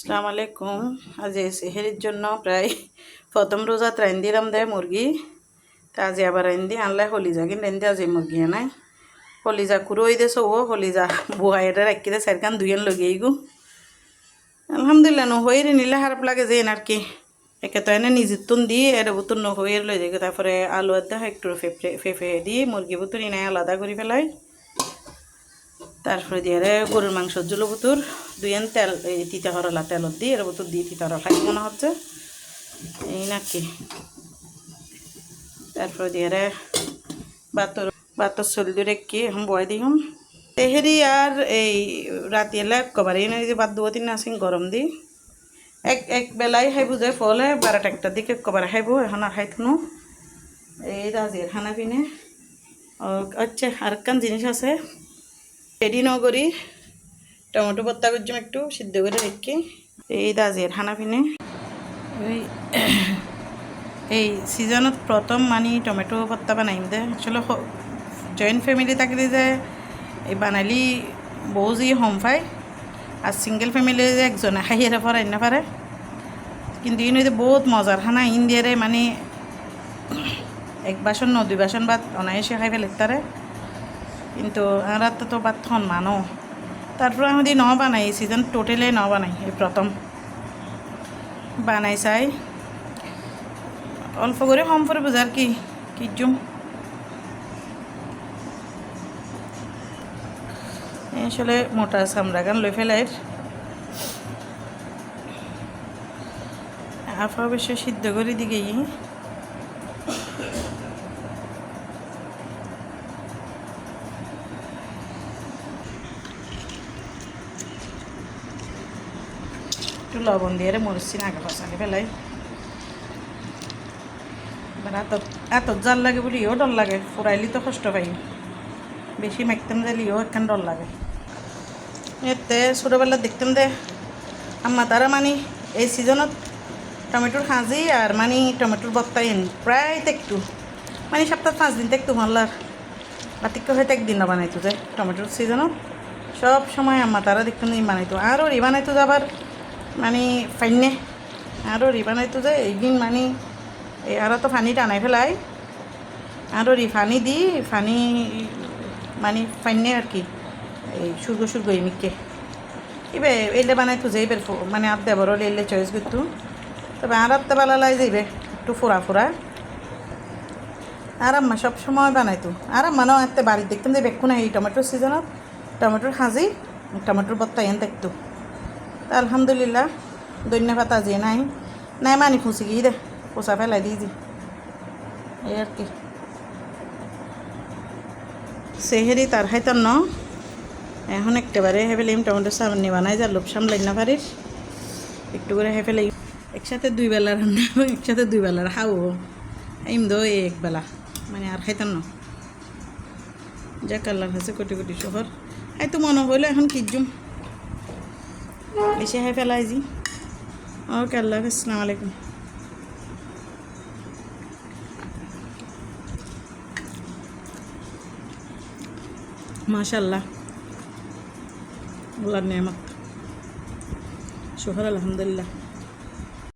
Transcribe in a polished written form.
আসসালামু আলাইকুম। আজ সেহেরির জন্য প্রায় প্রথম রোজাত রান্দিলাম দেয় মুরগি। তা আজ আবার রান্ধি আনলাই হলিজা কিন্তু রান্ধি আজ মুরগি আনাই হলিজা কুড়োই দে সব হলিজা বুয়া এটা রাখি দে সাইরকান দুইজন লগিয়ে গু আলহামদুলিল্লাহ নহয়ে নিলে খারাপ লাগে যে আর কি একে তো এনে নিজের তুন দিয়ে এর বুতুন নহয়ে লই যাই তারপরে আলু আদা একটু ফেফে দিয়ে মুরগি বুতুর ইনাই আলাদা করে ফেলাই তারপরে দিয়ে গরুর মাংসর জুলো বুতুর দুইয়েন তেল এই তিতা হরলা তেলত দিয়ে এর বুতুর দিয়ে তিতা হরলা খাই মনে হচ্ছে এই নাকি তারপরে দিয়ে বাতর চলি রেখে এখন বয় দিম তেহেরি আর এই রাতি এলে একবারে যে বাদ দুয়া তিন আসিন গরম দি এক বেলায় খাইব যে ফলে 12টা দিকে একবারে খাইব এখন আর খাইতনো এই রাজির খানা পিনে আচ্ছা আর কান জিনিস আছে রেডি নগরি টমেটো ভর্তা করছিলাম একটু সিদ্ধ করে রেখে এই দাজের খানা পিনে ওই এই সিজনত প্রথম মানে টমেটো ভর্তা বানাইম দে আসলে জয়েন্ট ফ্যামিলি থাকলে যে এই বানালি বউ যে হম পায় আর সিঙ্গেল ফ্যামিলি যে একজনে খাইয়ে পারে না পারে কিন্তু ইন বহুত মজার খানা ইন্ডিয়ারে মানে এক বাসন ন 2 বাসন ভাত অনায়াসে খাই ফেলে তারে কিন্তু আর তো ভাত থন মানো তারপরে আমি ন বানাই সিজন টোটালে ন বানাই এই প্রথম বানাই চাই অল্প করে কম করে বোঝার কি কিজুম আসলে মোটা চামড়া গান লই ফেলাই আফা অবশ্য সিদ্ধ করে দিকে একটু লবণ দিয়ে মরিচি আগে পচালি ফেলাই এবার এত জাল লাগে বলিও ডর লাগে ফুরাইলি তো কষ্ট পাই বেশি মাখতাম দিলেও একখান ডর লাগে এতে ছোটোবেলা দেখতাম দে আম্মা তারা মানে এই সিজনত টমেটোর খাঁজি আর মানে টমেটোর বত্তাই প্রায় একটু মানে সপ্তাহ 5 দিন একটু ভাল্লার বাতিক্য হয়তো একদিন না বানাইতো যে টমেটোর সিজনত সব সময় আম্মা তারা দেখতাম ই বানাইতো আরও রি বানাইতো যাবার মানে ফাইনে আরও রি বানাইতো যে এইদিন মানে এই আরও তো ফানি টানাই ফেলাই আরও রি ফানি দি ফানি মানে ফাইনে আর কি এই সুর্গ মিকে এবার এলে বানাইতো যে এবার মানে আধ দেবর এলে চয়েস করতো তবে আর আধটা বেলা লাই যাইবে একটু ফোড়া আর আম্মা সব সময় বানাইতো আর আম্মাও এতে বাড়ির দেখতাম যে বেক্ষু না এই টমেটোর সিজনত টমেটোর খাঁজি টমেটোর বত্তা এন দেখতো আলহামদুলিল্লাহ ধন্যবাদ পাতা যে নাই মানি ফুঁসি গিয়ে দে পোষা ফেলাই দিয়েছি এই আর কি সেহেরি তার খাইতাম ন এখন একেবারে হেফেলিম টমেটো সামনে বানাই যা লোভ সামলাই না পারিস একটু করে হেফেলাই একসাথে 2 বেলা রান্না একসাথে 2 বেলার খাবো এম দো এক বেলা মানে আর খাইতাম না যা কাল্লার আছে কোটি শহর এই তো মনে হইলো এখন কিজুম বেশি হাই ফেলাইছি ওকে আল্লাহ হাফেজ আসসালামু আলাইকুম মাশাআল্লাহ আল্লাহর নেয়ামত শুকর আলহামদুলিল্লাহ।